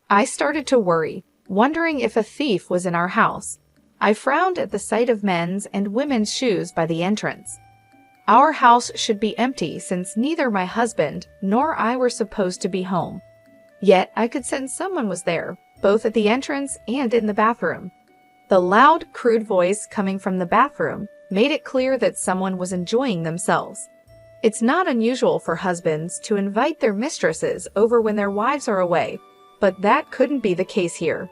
I started to worry, wondering if a thief was in our house. I frowned at the sight of men's and women's shoes by the entrance. Our house should be empty since neither my husband nor I were supposed to be home. Yet I could sense someone was there, both at the entrance and in the bathroom. The loud, crude voice coming from the bathroom made it clear that someone was enjoying themselves. It's not unusual for husbands to invite their mistresses over when their wives are away, but that couldn't be the case here.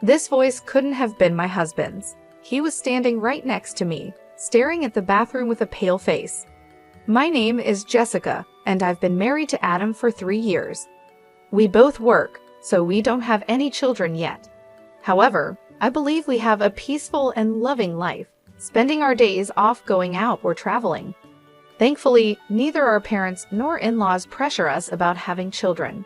This voice couldn't have been my husband's. He was standing right next to me, staring at the bathroom with a pale face. My name is Jessica, and I've been married to Adam for 3 years. We both work, so we don't have any children yet. However, I believe we have a peaceful and loving life, spending our days off going out or traveling. Thankfully, neither our parents nor in-laws pressure us about having children.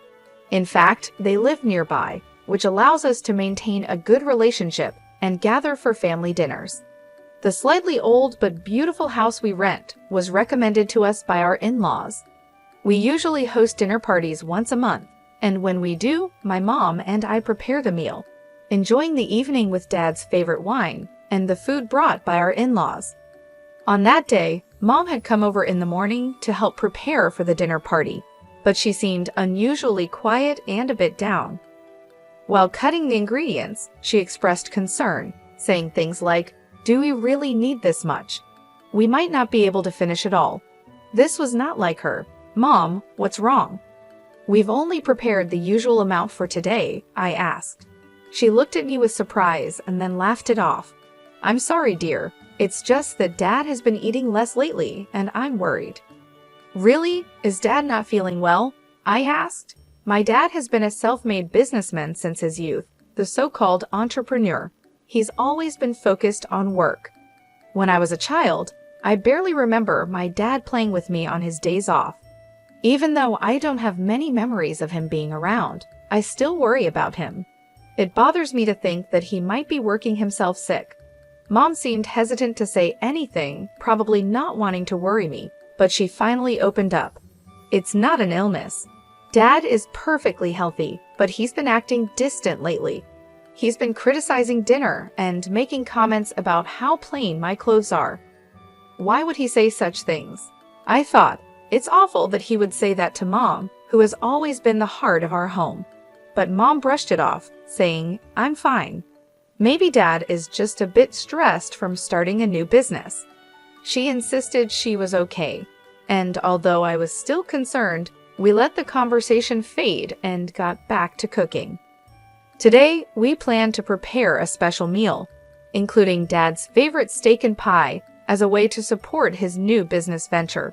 In fact, they live nearby, which allows us to maintain a good relationship and gather for family dinners. The slightly old but beautiful house we rent was recommended to us by our in-laws. We usually host dinner parties once a month, and when we do, my mom and I prepare the meal, enjoying the evening with Dad's favorite wine and the food brought by our in-laws. On that day, Mom had come over in the morning to help prepare for the dinner party, but she seemed unusually quiet and a bit down. While cutting the ingredients, she expressed concern, saying things like, "Do we really need this much? We might not be able to finish it all." This was not like her. "Mom, what's wrong?" "We've only prepared the usual amount for today," I asked. She looked at me with surprise and then laughed it off. "I'm sorry, dear. It's just that Dad has been eating less lately, and I'm worried." "Really? Is Dad not feeling well?" I asked. My dad has been a self-made businessman since his youth, the so-called entrepreneur. He's always been focused on work. When I was a child, I barely remember my dad playing with me on his days off. Even though I don't have many memories of him being around, I still worry about him. It bothers me to think that he might be working himself sick. Mom seemed hesitant to say anything, probably not wanting to worry me, but she finally opened up. "It's not an illness. Dad is perfectly healthy, but he's been acting distant lately. He's been criticizing dinner and making comments about how plain my clothes are." Why would he say such things? I thought, it's awful that he would say that to Mom, who has always been the heart of our home. But Mom brushed it off, saying, "I'm fine. Maybe Dad is just a bit stressed from starting a new business." She insisted she was okay, and although I was still concerned, we let the conversation fade and got back to cooking. Today, we plan to prepare a special meal, including Dad's favorite steak and pie as a way to support his new business venture.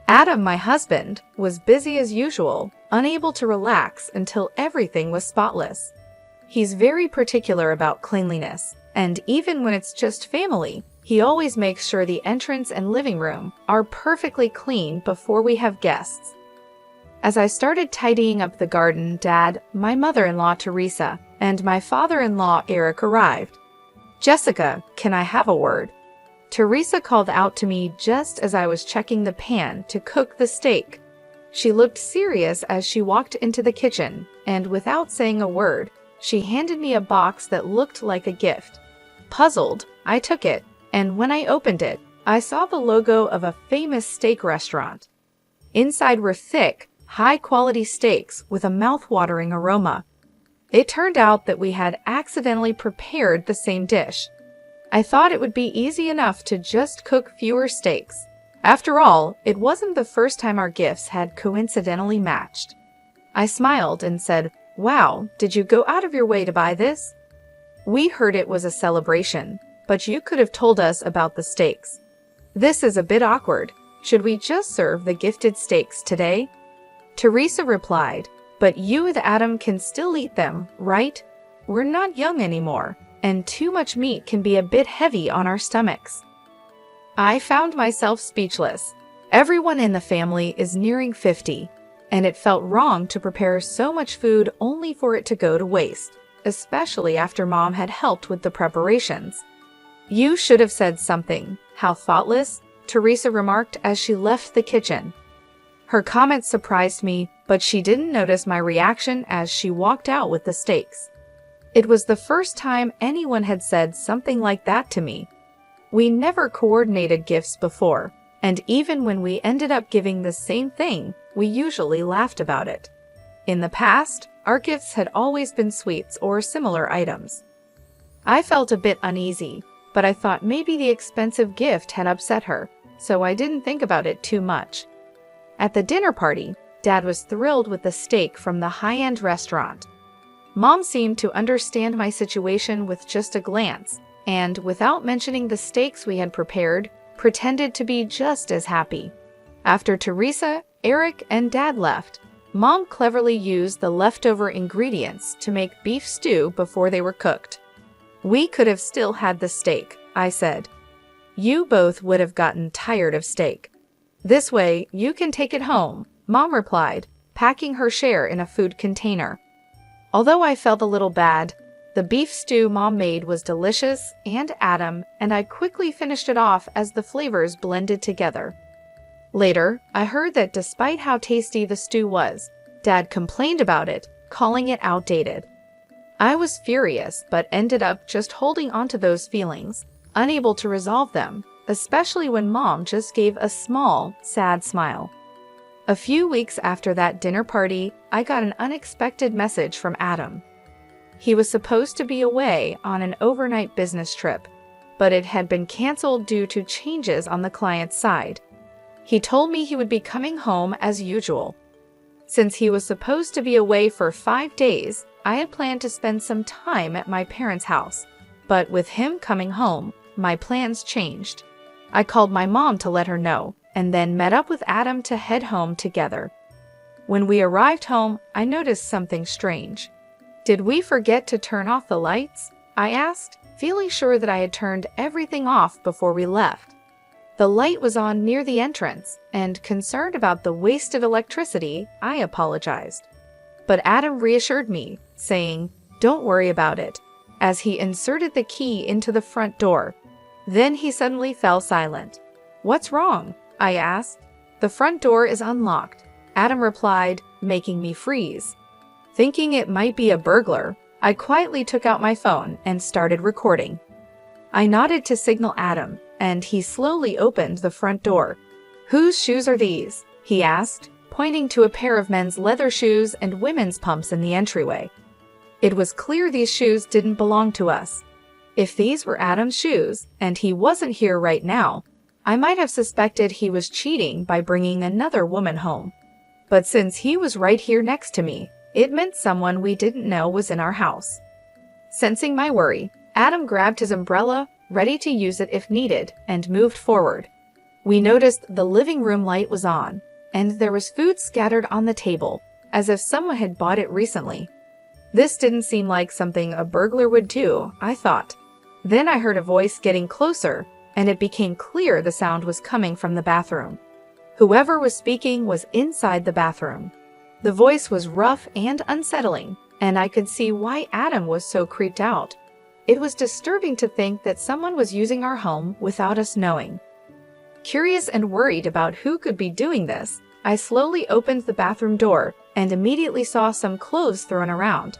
Adam, my husband, was busy as usual, unable to relax until everything was spotless. He's very particular about cleanliness, and even when it's just family, he always makes sure the entrance and living room are perfectly clean before we have guests. As I started tidying up the garden, Dad, my mother-in-law Teresa, and my father-in-law Eric arrived. "Jessica, can I have a word?" Teresa called out to me just as I was checking the pan to cook the steak. She looked serious as she walked into the kitchen, and without saying a word, she handed me a box that looked like a gift. Puzzled, I took it, and when I opened it, I saw the logo of a famous steak restaurant. Inside were thick, high-quality steaks with a mouth-watering aroma. It turned out that we had accidentally prepared the same dish. I thought it would be easy enough to just cook fewer steaks. After all, it wasn't the first time our gifts had coincidentally matched. I smiled and said, "Wow, did you go out of your way to buy this?" "We heard it was a celebration, but you could have told us about the steaks." "This is a bit awkward. Should we just serve the gifted steaks today?" Teresa replied, "But you and Adam can still eat them, right? We're not young anymore, and too much meat can be a bit heavy on our stomachs." I found myself speechless. Everyone in the family is nearing 50, and it felt wrong to prepare so much food only for it to go to waste, especially after Mom had helped with the preparations. "You should have said something. How thoughtless," Teresa remarked as she left the kitchen. Her comment surprised me, but she didn't notice my reaction as she walked out with the steaks. It was the first time anyone had said something like that to me. We never coordinated gifts before, and even when we ended up giving the same thing, we usually laughed about it. In the past, our gifts had always been sweets or similar items. I felt a bit uneasy, but I thought maybe the expensive gift had upset her, so I didn't think about it too much. At the dinner party, Dad was thrilled with the steak from the high-end restaurant. Mom seemed to understand my situation with just a glance, and without mentioning the steaks we had prepared, pretended to be just as happy. After Teresa, Eric, and Dad left, Mom cleverly used the leftover ingredients to make beef stew before they were cooked. "We could have still had the steak," I said. "You both would have gotten tired of steak. This way, you can take it home," Mom replied, packing her share in a food container. Although I felt a little bad, the beef stew Mom made was delicious and Adam and I quickly finished it off as the flavors blended together. Later, I heard that despite how tasty the stew was, Dad complained about it, calling it outdated. I was furious, but ended up just holding onto those feelings, unable to resolve them, especially when Mom just gave a small, sad smile. A few weeks after that dinner party, I got an unexpected message from Adam. He was supposed to be away on an overnight business trip, but it had been canceled due to changes on the client's side. He told me he would be coming home as usual. Since he was supposed to be away for 5 days, I had planned to spend some time at my parents' house, but with him coming home, my plans changed. I called my mom to let her know, and then met up with Adam to head home together. When we arrived home, I noticed something strange. "Did we forget to turn off the lights?" I asked, feeling sure that I had turned everything off before we left. The light was on near the entrance, and concerned about the wasted electricity, I apologized. But Adam reassured me, saying, "Don't worry about it," as he inserted the key into the front door. Then he suddenly fell silent. "What's wrong?" I asked. "The front door is unlocked," Adam replied, making me freeze. Thinking it might be a burglar, I quietly took out my phone and started recording. I nodded to signal Adam, and he slowly opened the front door. "Whose shoes are these?" he asked, pointing to a pair of men's leather shoes and women's pumps in the entryway. It was clear these shoes didn't belong to us. If these were Adam's shoes, and he wasn't here right now, I might have suspected he was cheating by bringing another woman home. But since he was right here next to me, it meant someone we didn't know was in our house. Sensing my worry, Adam grabbed his umbrella, ready to use it if needed, and moved forward. We noticed the living room light was on, and there was food scattered on the table, as if someone had bought it recently. This didn't seem like something a burglar would do, I thought. Then I heard a voice getting closer, and it became clear the sound was coming from the bathroom. Whoever was speaking was inside the bathroom. The voice was rough and unsettling, and I could see why Adam was so creeped out. It was disturbing to think that someone was using our home without us knowing. Curious and worried about who could be doing this, I slowly opened the bathroom door and immediately saw some clothes thrown around.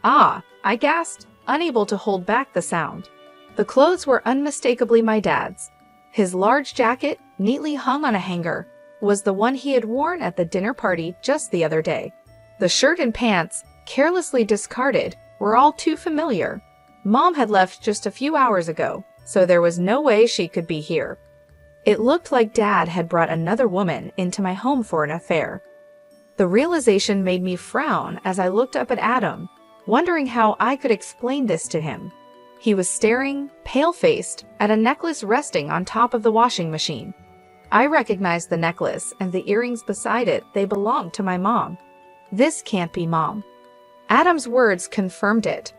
"Ah!" I gasped, unable to hold back the sound. The clothes were unmistakably my dad's. His large jacket, neatly hung on a hanger, was the one he had worn at the dinner party just the other day. The shirt and pants, carelessly discarded, were all too familiar. Mom had left just a few hours ago, so there was no way she could be here. It looked like Dad had brought another woman into my home for an affair. The realization made me frown as I looked up at Adam, wondering how I could explain this to him. He was staring, pale-faced, at a necklace resting on top of the washing machine. I recognized the necklace and the earrings beside it. They belonged to my mom. "This can't be Mom." Adam's words confirmed it.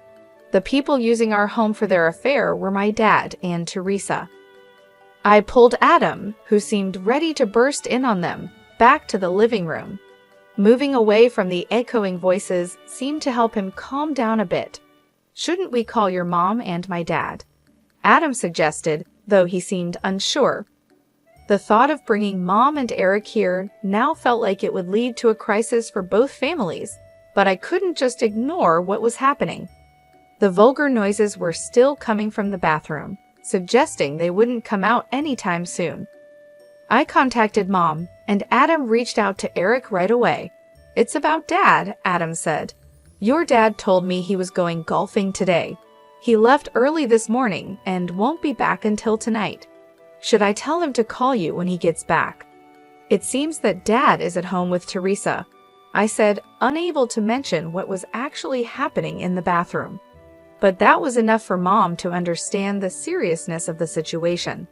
The people using our home for their affair were my dad and Teresa. I pulled Adam, who seemed ready to burst in on them, back to the living room. Moving away from the echoing voices seemed to help him calm down a bit. "Shouldn't we call your mom and my dad?" Adam suggested, though he seemed unsure. The thought of bringing Mom and Eric here now felt like it would lead to a crisis for both families, but I couldn't just ignore what was happening. The vulgar noises were still coming from the bathroom, suggesting they wouldn't come out anytime soon. I contacted Mom, and Adam reached out to Eric right away. "It's about Dad," Adam said. "Your dad told me he was going golfing today. He left early this morning and won't be back until tonight. Should I tell him to call you when he gets back?" "It seems that Dad is at home with Teresa," I said, unable to mention what was actually happening in the bathroom. But that was enough for Mom to understand the seriousness of the situation.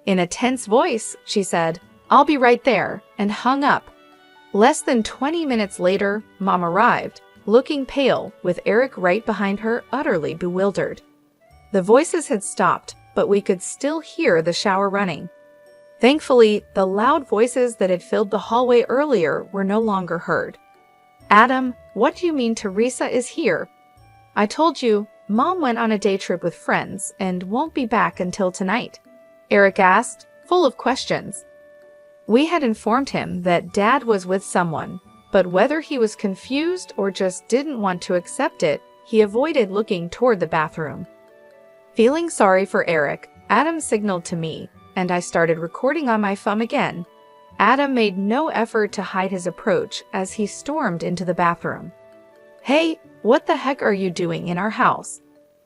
In a tense voice, she said, "I'll be right there," and hung up. Less than 20 minutes later, Mom arrived, looking pale, with Eric right behind her, utterly bewildered. The voices had stopped, but we could still hear the shower running. Thankfully, the loud voices that had filled the hallway earlier were no longer heard. "Adam, what do you mean Teresa is here?" "I told you, Mom went on a day trip with friends and won't be back until tonight," Eric asked, full of questions. We had informed him that Dad was with someone, but whether he was confused or just didn't want to accept it, he avoided looking toward the bathroom. Feeling sorry for Eric, Adam signaled to me, and I started recording on my phone again. Adam made no effort to hide his approach as he stormed into the bathroom. "Hey, what the heck are you doing in our house?"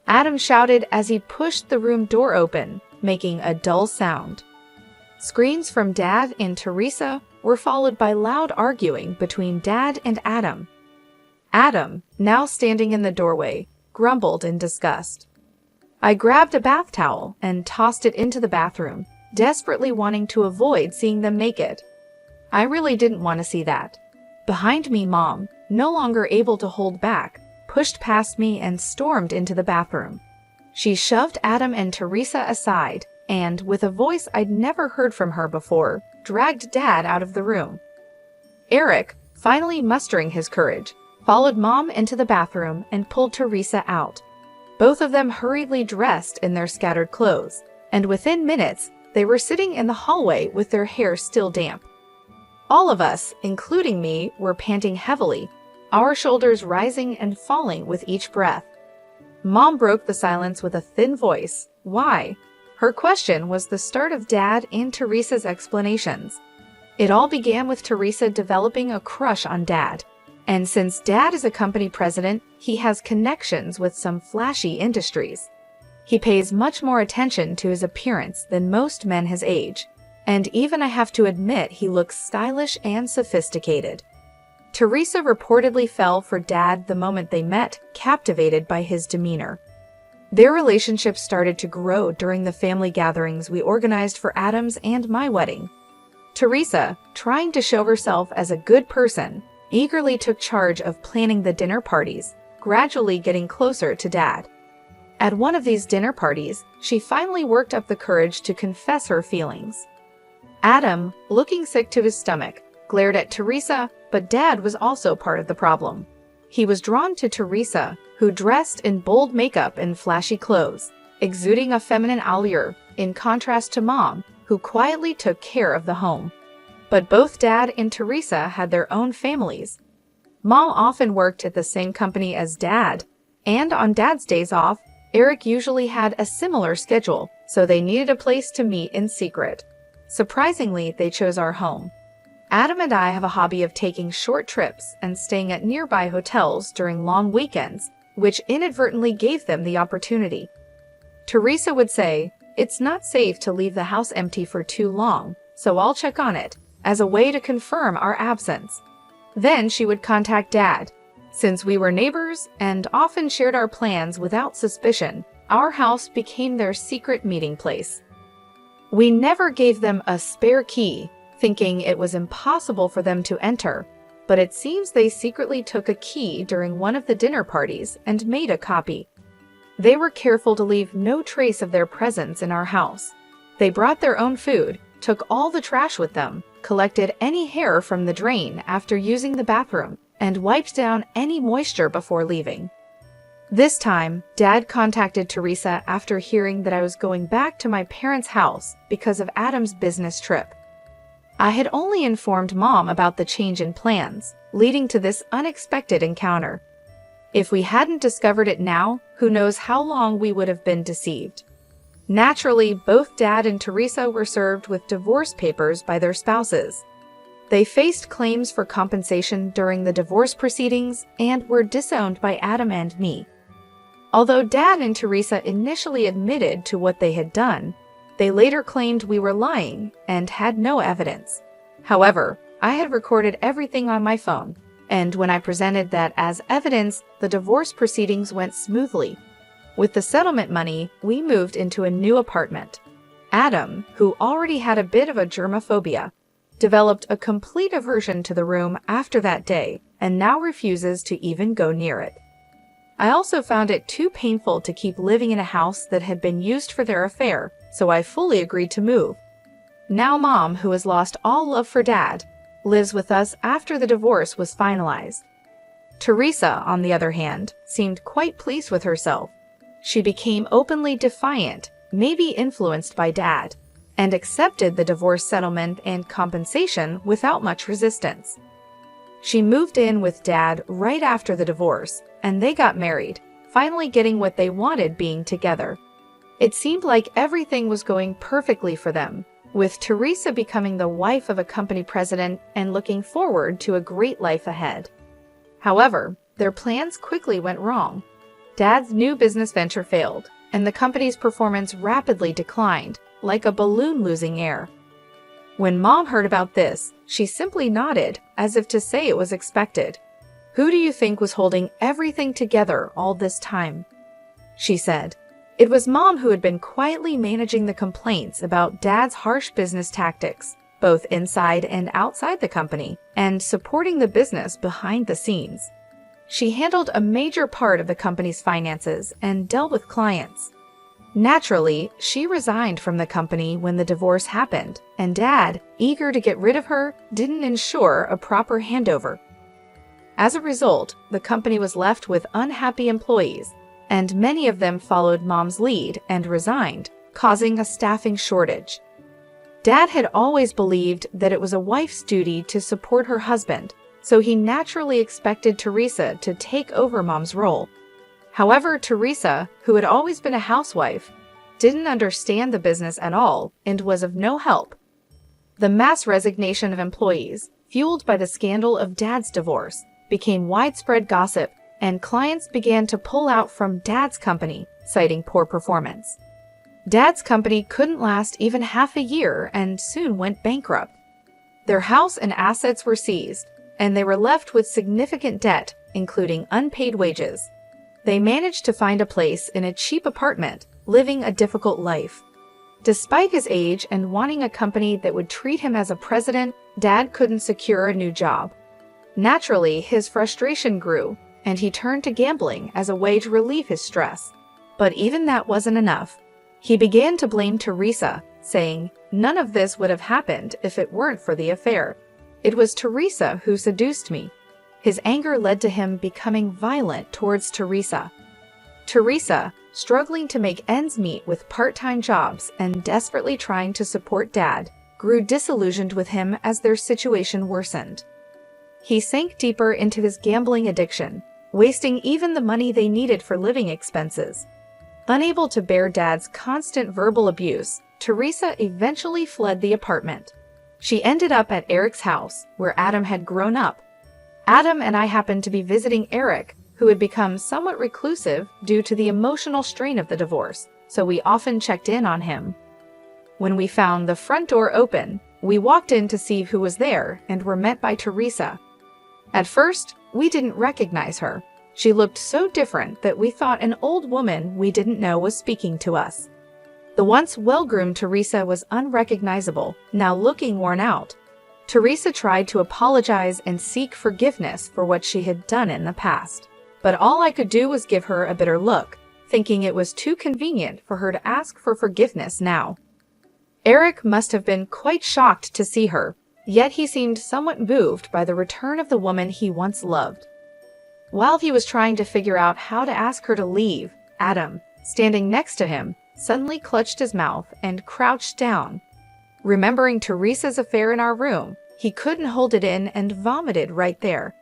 Adam shouted as he pushed the room door open, making a dull sound. Screams from Dad and Teresa were followed by loud arguing between Dad and Adam. Adam, now standing in the doorway, grumbled in disgust. I grabbed a bath towel and tossed it into the bathroom, desperately wanting to avoid seeing them naked. I really didn't want to see that. Behind me, Mom, no longer able to hold back, pushed past me and stormed into the bathroom. She shoved Adam and Teresa aside and, with a voice I'd never heard from her before, dragged Dad out of the room. Eric, finally mustering his courage, followed Mom into the bathroom and pulled Teresa out. Both of them hurriedly dressed in their scattered clothes, and within minutes, they were sitting in the hallway with their hair still damp. All of us, including me, were panting heavily, our shoulders rising and falling with each breath. Mom broke the silence with a thin voice. "Why?" Her question was the start of Dad and Teresa's explanations. It all began with Teresa developing a crush on Dad. And since Dad is a company president, he has connections with some flashy industries. He pays much more attention to his appearance than most men his age. And even I have to admit he looks stylish and sophisticated. Teresa reportedly fell for Dad the moment they met, captivated by his demeanor. Their relationship started to grow during the family gatherings we organized for Adam's and my wedding. Teresa, trying to show herself as a good person, eagerly took charge of planning the dinner parties, gradually getting closer to Dad. At one of these dinner parties, she finally worked up the courage to confess her feelings. Adam, looking sick to his stomach, glared at Teresa, but Dad was also part of the problem. He was drawn to Teresa, who dressed in bold makeup and flashy clothes, exuding a feminine allure, in contrast to Mom, who quietly took care of the home. But both Dad and Teresa had their own families. Mom often worked at the same company as Dad, and on Dad's days off, Eric usually had a similar schedule, so they needed a place to meet in secret. Surprisingly, they chose our home. Adam and I have a hobby of taking short trips and staying at nearby hotels during long weekends, which inadvertently gave them the opportunity. Teresa would say, "It's not safe to leave the house empty for too long, so I'll check on it," as a way to confirm our absence. Then she would contact Dad. Since we were neighbors and often shared our plans without suspicion, our house became their secret meeting place. We never gave them a spare key, thinking it was impossible for them to enter, but it seems they secretly took a key during one of the dinner parties and made a copy. They were careful to leave no trace of their presence in our house. They brought their own food, took all the trash with them, collected any hair from the drain after using the bathroom, and wiped down any moisture before leaving. This time, Dad contacted Teresa after hearing that I was going back to my parents' house because of Adam's business trip. I had only informed Mom about the change in plans, leading to this unexpected encounter. If we hadn't discovered it now, who knows how long we would have been deceived. Naturally, both Dad and Teresa were served with divorce papers by their spouses. They faced claims for compensation during the divorce proceedings and were disowned by Adam and me. Although Dad and Teresa initially admitted to what they had done, they later claimed we were lying and had no evidence. However, I had recorded everything on my phone, and when I presented that as evidence, the divorce proceedings went smoothly. With the settlement money, we moved into a new apartment. Adam, who already had a bit of a germophobia, developed a complete aversion to the room after that day and now refuses to even go near it. I also found it too painful to keep living in a house that had been used for their affair, so I fully agreed to move. Now Mom, who has lost all love for Dad, lives with us after the divorce was finalized. Teresa, on the other hand, seemed quite pleased with herself. She became openly defiant, maybe influenced by Dad, and accepted the divorce settlement and compensation without much resistance. She moved in with Dad right after the divorce, and they got married, finally getting what they wanted being together. It seemed like everything was going perfectly for them, with Teresa becoming the wife of a company president and looking forward to a great life ahead. However, their plans quickly went wrong. Dad's new business venture failed, and the company's performance rapidly declined, like a balloon losing air. When Mom heard about this, she simply nodded, as if to say it was expected. "Who do you think was holding everything together all this time?" she said. It was Mom who had been quietly managing the complaints about Dad's harsh business tactics, both inside and outside the company, and supporting the business behind the scenes. She handled a major part of the company's finances and dealt with clients. Naturally, she resigned from the company when the divorce happened, and Dad, eager to get rid of her, didn't ensure a proper handover. As a result, the company was left with unhappy employees, and many of them followed Mom's lead and resigned, causing a staffing shortage. Dad had always believed that it was a wife's duty to support her husband, so he naturally expected Teresa to take over Mom's role. However, Teresa, who had always been a housewife, didn't understand the business at all and was of no help. The mass resignation of employees, fueled by the scandal of Dad's divorce, became widespread gossip, and clients began to pull out from Dad's company, citing poor performance. Dad's company couldn't last even half a year and soon went bankrupt. Their house and assets were seized, and they were left with significant debt, including unpaid wages. They managed to find a place in a cheap apartment, living a difficult life. Despite his age and wanting a company that would treat him as a president, Dad couldn't secure a new job. Naturally, his frustration grew, and he turned to gambling as a way to relieve his stress. But even that wasn't enough. He began to blame Teresa, saying, "None of this would have happened if it weren't for the affair. It was Teresa who seduced me." His anger led to him becoming violent towards Teresa. Teresa, struggling to make ends meet with part-time jobs and desperately trying to support Dad, grew disillusioned with him as their situation worsened. He sank deeper into his gambling addiction, wasting even the money they needed for living expenses. Unable to bear Dad's constant verbal abuse, Teresa eventually fled the apartment. She ended up at Eric's house, where Adam had grown up. Adam and I happened to be visiting Eric, who had become somewhat reclusive due to the emotional strain of the divorce, so we often checked in on him. When we found the front door open, we walked in to see who was there and were met by Teresa. At first, we didn't recognize her. She looked so different that we thought an old woman we didn't know was speaking to us. The once well-groomed Teresa was unrecognizable, now looking worn out. Teresa tried to apologize and seek forgiveness for what she had done in the past. But all I could do was give her a bitter look, thinking it was too convenient for her to ask for forgiveness now. Eric must have been quite shocked to see her, yet he seemed somewhat moved by the return of the woman he once loved. While he was trying to figure out how to ask her to leave, Adam, standing next to him, suddenly clutched his mouth and crouched down. Remembering Teresa's affair in our room, he couldn't hold it in and vomited right there.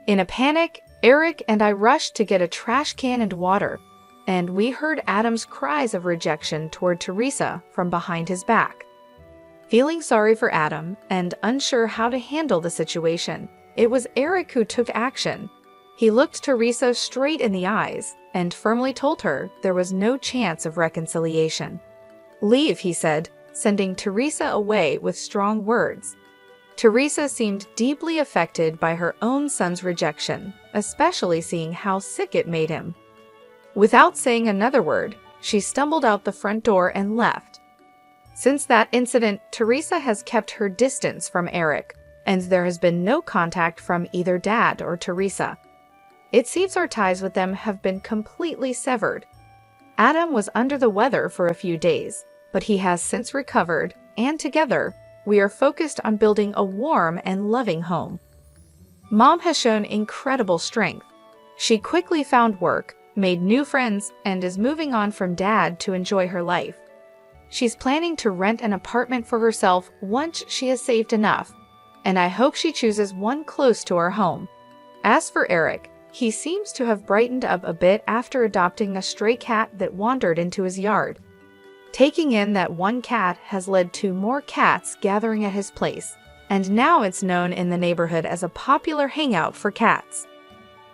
In a panic, Eric and I rushed to get a trash can and water, and we heard Adam's cries of rejection toward Teresa from behind his back. Feeling sorry for Adam and unsure how to handle the situation, it was Eric who took action. He looked Teresa straight in the eyes and firmly told her there was no chance of reconciliation. "Leave," he said, sending Teresa away with strong words. Teresa seemed deeply affected by her own son's rejection, especially seeing how sick it made him. Without saying another word, she stumbled out the front door and left. Since that incident, Teresa has kept her distance from Eric, and there has been no contact from either Dad or Teresa. It seems our ties with them have been completely severed. Adam was under the weather for a few days, but he has since recovered, and together, we are focused on building a warm and loving home. Mom has shown incredible strength. She quickly found work, made new friends, and is moving on from Dad to enjoy her life. She's planning to rent an apartment for herself once she has saved enough, and I hope she chooses one close to our home. As for Eric, he seems to have brightened up a bit after adopting a stray cat that wandered into his yard. Taking in that one cat has led to more cats gathering at his place, and now it's known in the neighborhood as a popular hangout for cats.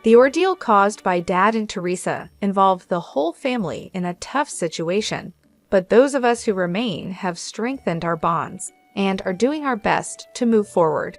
The ordeal caused by Dad and Teresa involved the whole family in a tough situation, but those of us who remain have strengthened our bonds and are doing our best to move forward.